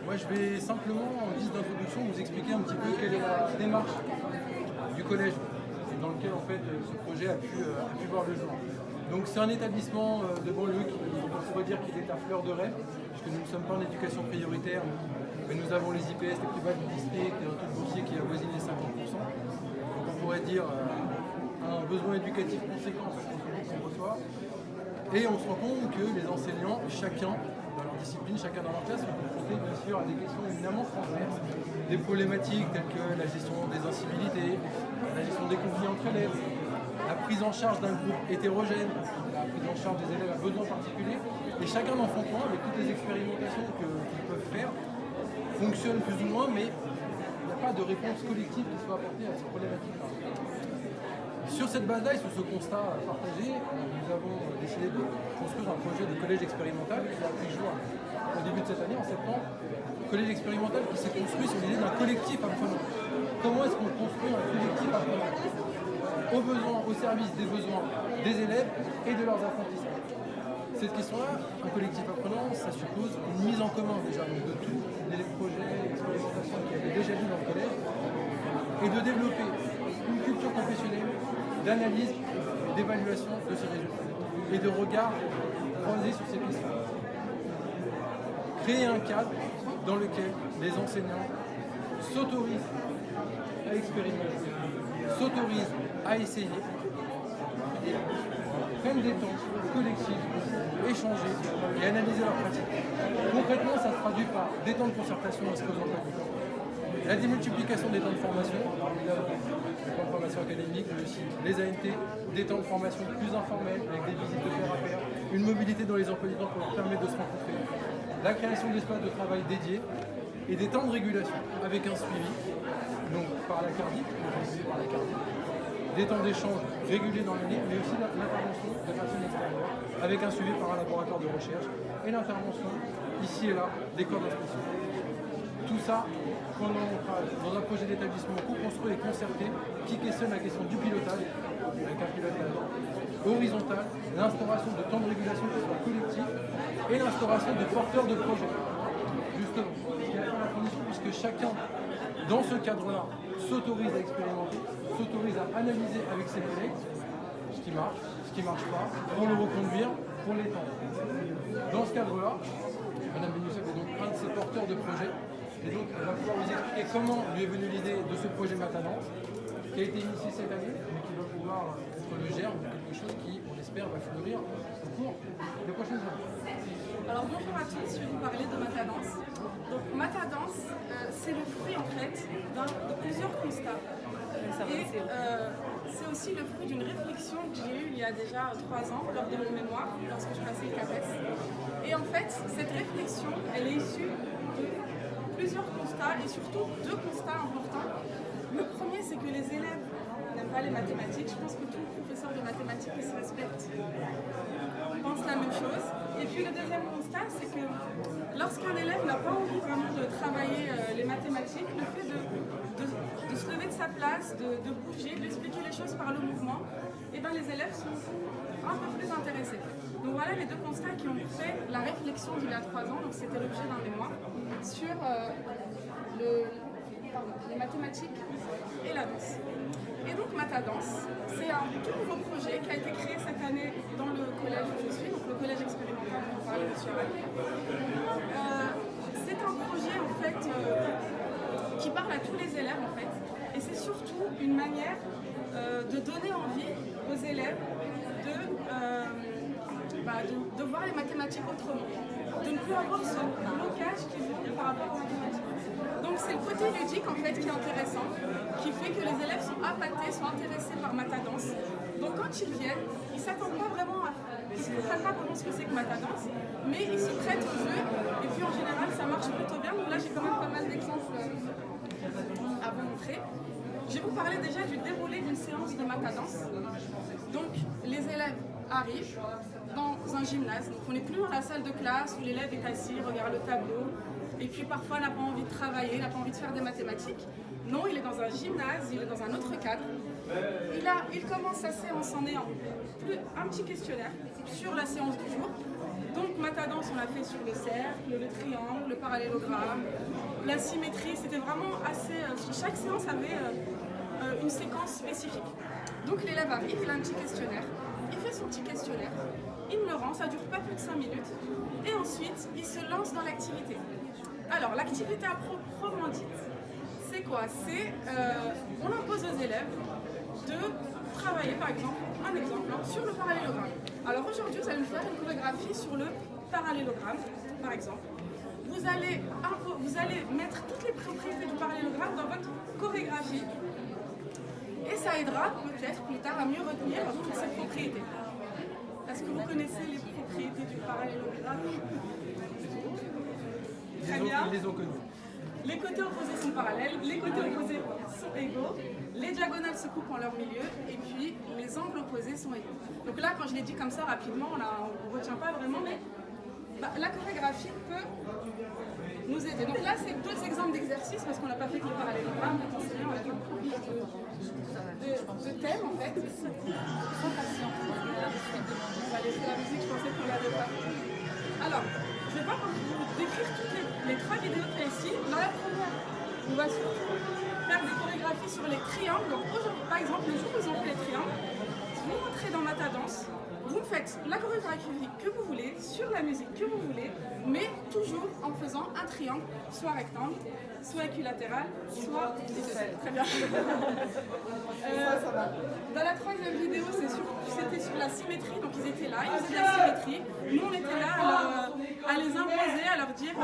Moi, je vais simplement, en guise d'introduction, vous expliquer un petit peu quelle est la démarche du collège dans lequel en fait ce projet a pu voir le jour. Donc c'est un établissement de banlieue qui, on pourrait dire qu'il est à fleur de rêve, puisque nous ne sommes pas en éducation prioritaire, mais nous avons les IPS les plus bas du district et un taux de boursier qui avoisine les 50%. Donc on pourrait dire un besoin éducatif conséquent qu'on reçoit. Et on se rend compte que les enseignants, chacun dans leur discipline, chacun dans leur classe, sont confrontés bien sûr à des questions éminemment transverses, des problématiques telles que la gestion des incivilités, la gestion des conflits entre élèves, la prise en charge d'un groupe hétérogène, la prise en charge des élèves à besoins particuliers, et chacun dans son coin, avec toutes les expérimentations qu'ils peuvent faire, fonctionne plus ou moins, mais il n'y a pas de réponse collective qui soit apportée à ces problématiques-là. Sur cette base-là et sur ce constat partagé, nous avons décidé de construire un projet de collège expérimental qui a pris jour au début de cette année, en septembre. Collège expérimental qui s'est construit sur l'idée d'un collectif apprenant. Comment est-ce qu'on construit un collectif apprenant au service des besoins des élèves et de leurs apprentissages? Cette question-là, un collectif apprenant, ça suppose une mise en commun déjà donc de tous les projets et expérimentations qui avaient déjà lieu dans le collège et de développer une culture professionnelle d'analyse, d'évaluation de ces résultats et de regard croisé sur ces questions. Créer un cadre dans lequel les enseignants s'autorisent à expérimenter, s'autorisent à essayer, prennent des temps collectifs, échanger et analyser leurs pratiques. Concrètement, ça se traduit par des temps de concertation à ce que vous en faites. La démultiplication des temps de formation, les temps de formation académique, mais aussi les ANT, des temps de formation plus informels avec des visites de pair à pair, une mobilité dans les emplois du temps pour leur permettre de se rencontrer, la création d'espaces de travail dédiés et des temps de régulation avec un suivi, donc par la CARDI, des temps d'échange réguliers dans l'année, mais aussi l'intervention de personnes extérieures avec un suivi par un laboratoire de recherche et l'intervention ici et là des corps d'inspection. Tout ça dans un projet d'établissement co-construit et concerté qui questionne la question du pilotage, avec un pilotage horizontal, l'instauration de temps de régulation qui soit collectif et l'instauration de porteurs de projets. Justement, ce qui va faire la condition puisque chacun, dans ce cadre-là, s'autorise à expérimenter, s'autorise à analyser avec ses collègues ce qui marche pas, pour le reconduire, pour l'étendre. Dans ce cadre-là, Madame Benoussef est donc un de ces porteurs de projets. Et donc, elle va pouvoir vous expliquer comment lui est venue l'idée de ce projet Matadance, qui a été initié cette année, mais qui va pouvoir être le germe de quelque chose qui, on l'espère, va fleurir au cours des prochaines années. Alors bonjour à tous, je vais vous parler de Matadance. Donc Matadance, c'est le fruit en fait de plusieurs constats. Et c'est aussi le fruit d'une réflexion que j'ai eue il y a déjà 3 ans lors de mon mémoire, lorsque je passais le CAPES. Et en fait, cette réflexion, elle est issue de plusieurs constats et surtout 2 constats importants. Le premier, c'est que les élèves n'aiment pas les mathématiques. Je pense que tout professeur de mathématiques qui se respecte pense la même chose. Et puis le deuxième constat, c'est que lorsqu'un élève n'a pas envie vraiment de travailler les mathématiques, le fait de se lever de sa place, de bouger, d'expliquer les choses par le mouvement, et ben les élèves sont un peu plus intéressés. Donc voilà les 2 constats qui ont fait la réflexion d'il y a 3 ans, donc c'était l'objet d'un mémoire, sur les mathématiques et la danse. Et donc Matadance, c'est un tout nouveau projet qui a été créé cette année dans le collège où je suis, donc le collège expérimental dont on parlait, monsieur Arel. C'est un projet en fait qui parle à tous les élèves en fait, et c'est surtout une manière de donner envie aux élèves de voir les mathématiques autrement, de ne plus avoir ce blocage qu'ils ont par rapport aux mathématiques. Donc c'est le côté ludique en fait qui est intéressant, qui fait que les élèves sont appâtés, sont intéressés par Matadance. Donc quand ils viennent, ils ne s'attendent pas vraiment ils ne comprennent pas vraiment ce que c'est que Matadance, mais ils se prêtent au jeu et puis en général ça marche plutôt bien. Donc là j'ai quand même pas mal d'exemples à vous montrer. Je vais vous parler déjà du déroulé d'une séance de Matadance. Donc les élèves arrivent dans un gymnase, donc on n'est plus dans la salle de classe où l'élève est assis, regarde le tableau, et puis parfois n'a pas envie de travailler, n'a pas envie de faire des mathématiques. Non, il est dans un gymnase, il est dans un autre cadre. Il commence sa séance en ayant un petit questionnaire sur la séance du jour. Donc Matadance, on l'a fait sur le cercle, le triangle, le parallélogramme, la symétrie, c'était vraiment assez... chaque séance avait une séquence spécifique. Donc l'élève arrive, il a un petit questionnaire, il fait son petit questionnaire, il me le rend, ça ne dure pas plus de 5 minutes, et ensuite il se lance dans l'activité. Alors l'activité à proprement dite, c'est quoi? C'est, on impose aux élèves de travailler par exemple, un exemple, sur le parallélogramme. Alors aujourd'hui vous allez me faire une chorégraphie sur le parallélogramme, par exemple. Vous allez mettre toutes les propriétés du parallélogramme dans votre chorégraphie. Et ça aidera peut-être plus tard à mieux retenir toutes ces propriétés. Est-ce que vous connaissez les propriétés du parallélogramme? Très bien. Ils les ont connus. Les côtés opposés sont parallèles, les côtés opposés sont égaux, les diagonales se coupent en leur milieu et puis les angles opposés sont égaux. Donc là, quand je l'ai dit comme ça rapidement, on ne retient pas vraiment, mais la chorégraphie peut nous aider. Donc là, c'est d'autres exemples d'exercices parce qu'on n'a pas fait que le parallélogramme, notre enseignant a fait beaucoup de thèmes en fait. On va laisser la musique, je pensais qu'on l'avait pas. Alors, je ne vais pas vous décrire toutes les 3 vidéos qu'il y a ici. Dans la première, on va surtout faire des chorégraphies sur les triangles. Donc aujourd'hui, par exemple, le jour où ils ont fait les triangles, vous rentrez dans Matadance, vous faites la chorégraphie que vous voulez, sur la musique que vous voulez, mais toujours en faisant un triangle, soit rectangle, soit équilatéral, soit isocèle. Très bien. Dans la 3e vidéo, c'était sur la symétrie, donc ils étaient là, ils faisaient de la symétrie. Nous, on était là à les imposer, à leur dire...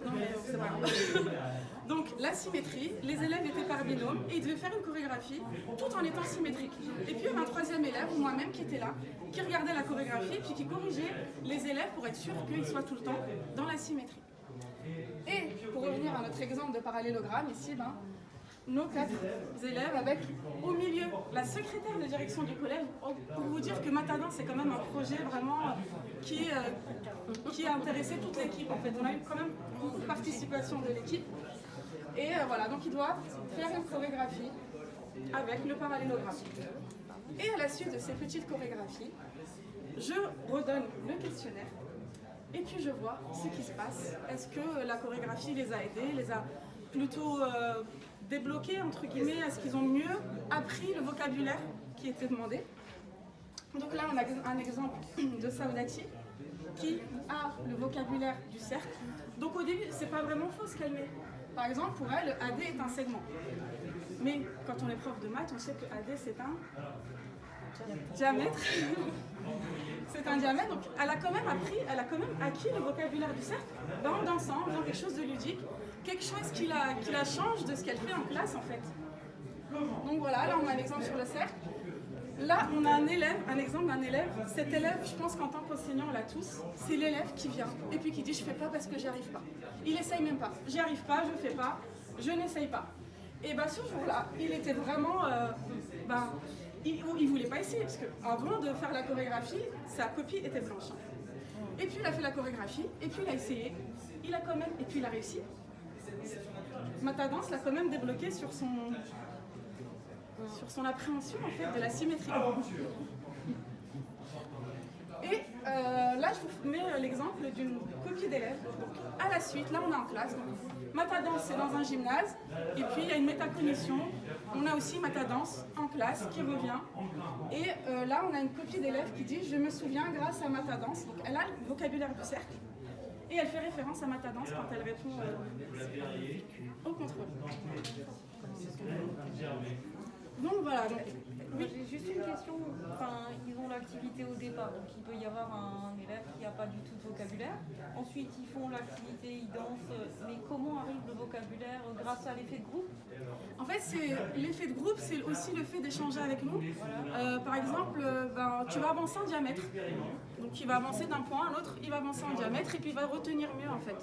Non mais c'est pas grave. Donc la symétrie, les élèves étaient par binôme et ils devaient faire une chorégraphie tout en étant symétriques. Et puis il y avait un 3e élève, ou moi-même, qui était là, qui regardait la chorégraphie puis qui corrigeait les élèves pour être sûr qu'ils soient tout le temps dans la symétrie. Et pour revenir à notre exemple de parallélogramme, ici, nos 4 élèves avec au milieu la secrétaire de direction du collège, pour vous dire que Matadance c'est quand même un projet vraiment qui a intéressé toute l'équipe en fait. On a eu quand même beaucoup de participation de l'équipe. Et voilà, donc ils doivent faire une chorégraphie avec le parallélogramme. Et à la suite de ces petites chorégraphies, je redonne le questionnaire et puis je vois ce qui se passe. Est-ce que la chorégraphie les a aidés, les a plutôt débloqués, entre guillemets? Est-ce qu'ils ont mieux appris le vocabulaire qui était demandé? Donc là, on a un exemple de Saoudati qui a le vocabulaire du cercle. Donc au début, c'est pas vraiment faux ce qu'elle met. Par exemple, pour elle, AD est un segment. Mais quand on est prof de maths, on sait que AD c'est un diamètre. C'est un diamètre, donc elle a quand même acquis le vocabulaire du cercle en dansant, en faisant quelque chose de ludique, quelque chose qui la change de ce qu'elle fait en classe en fait. Donc voilà, là on a un exemple sur le cercle. Là, on a un exemple d'un élève. Cet élève, je pense qu'en tant qu'enseignant, on l'a tous, c'est l'élève qui vient et puis qui dit « je fais pas parce que j'y arrive pas ». Il essaye même pas. J'y arrive pas, je fais pas, je n'essaye pas. Et ce jour-là, il était vraiment... il voulait pas essayer parce qu'avant de faire la chorégraphie, sa copie était blanche. Et puis il a fait la chorégraphie, et puis il a essayé, et puis il a réussi. Matadance l'a quand même débloqué sur son appréhension en fait de la symétrie. Et là je vous mets l'exemple d'une copie d'élèves. Donc à la suite, là on est en classe. Donc, Matadance c'est dans un gymnase et puis il y a une métacognition. On a aussi Matadance en classe qui revient. Et là on a une copie d'élève qui dit je me souviens grâce à Matadance. Donc elle a le vocabulaire du cercle. Et elle fait référence à Matadance quand elle répond au contrôle. Donc voilà. Oui. J'ai juste une question. Enfin, ils ont l'activité au départ, donc il peut y avoir un élève qui n'a pas du tout de vocabulaire. Ensuite, ils font l'activité, ils dansent. Mais comment arrive le vocabulaire? Grâce à l'effet de groupe? En fait, l'effet de groupe, c'est aussi le fait d'échanger avec nous. Voilà. Par exemple, tu vas avancer en diamètre. Donc il va avancer d'un point à l'autre, il va avancer en diamètre et puis il va retenir mieux en fait.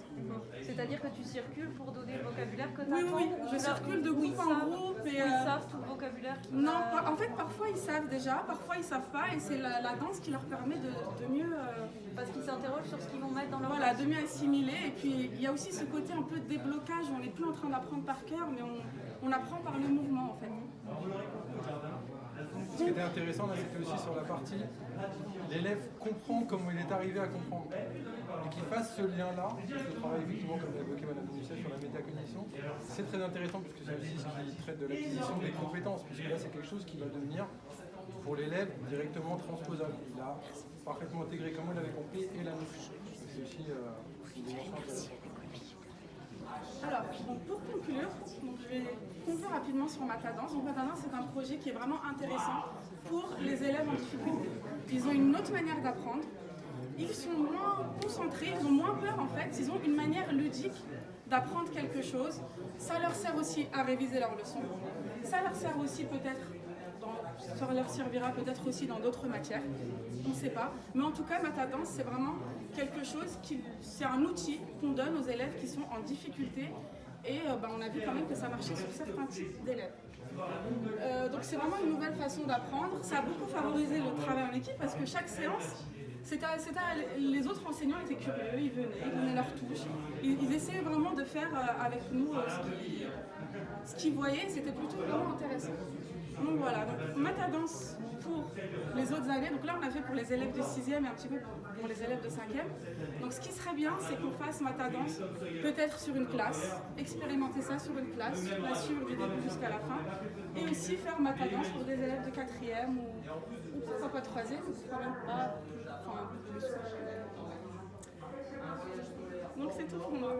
C'est-à-dire que tu circules pour donner le vocabulaire que tu attends? Oui, je circule de groupe en groupe. Ils savent tout le vocabulaire? Non, en fait parfois ils savent déjà, parfois ils savent pas et c'est la danse qui leur permet de mieux... Parce qu'ils s'interrogent sur ce qu'ils vont mettre dans leur de mieux assimiler. Et puis il y a aussi ce côté un peu de déblocage, on n'est plus en train d'apprendre par cœur mais on apprend par le mouvement en fait. Ce qui était intéressant, là, c'était aussi sur la partie l'élève comprend comment il est arrivé à comprendre. Et qu'il fasse ce lien-là, le travail effectivement, comme l'a évoqué Mme Doucet sur la métacognition, c'est très intéressant puisque c'est aussi ce qui traite de l'acquisition des compétences, puisque là c'est quelque chose qui va devenir pour l'élève directement transposable. Il a parfaitement intégré, comme on l'avait compris, et la notion. C'est aussi une dimension intéressante. Alors, donc pour conclure, je vais conclure rapidement sur Matadance. Donc Matadance, c'est un projet qui est vraiment intéressant pour les élèves en difficulté. Ils ont une autre manière d'apprendre, ils sont moins concentrés, ils ont moins peur en fait, ils ont une manière ludique d'apprendre quelque chose. Ça leur sert aussi à réviser leurs leçons, ça leur sert aussi peut-être, ça leur servira peut-être aussi dans d'autres matières, on ne sait pas. Mais en tout cas, Matadance, c'est vraiment quelque chose c'est un outil qu'on donne aux élèves qui sont en difficulté. Et on a vu quand même que ça marchait sur certains types d'élèves. Donc c'est vraiment une nouvelle façon d'apprendre. Ça a beaucoup favorisé le travail en équipe parce que chaque séance, les autres enseignants étaient curieux, ils donnaient leur touche. Ils essayaient vraiment de faire avec nous ce qu'ils voyaient, c'était plutôt vraiment intéressant. Donc voilà, donc Matadance pour les autres années. Donc là on a fait pour les élèves de 6e et un petit peu pour les élèves de 5e. Donc ce qui serait bien, c'est qu'on fasse Matadance peut-être sur une classe, expérimenter ça sur une classe, la suivre du début jusqu'à la fin, et aussi faire Matadance pour des élèves de 4e ou pourquoi pas 3e, quand même pas plus. Donc c'est tout pour moi.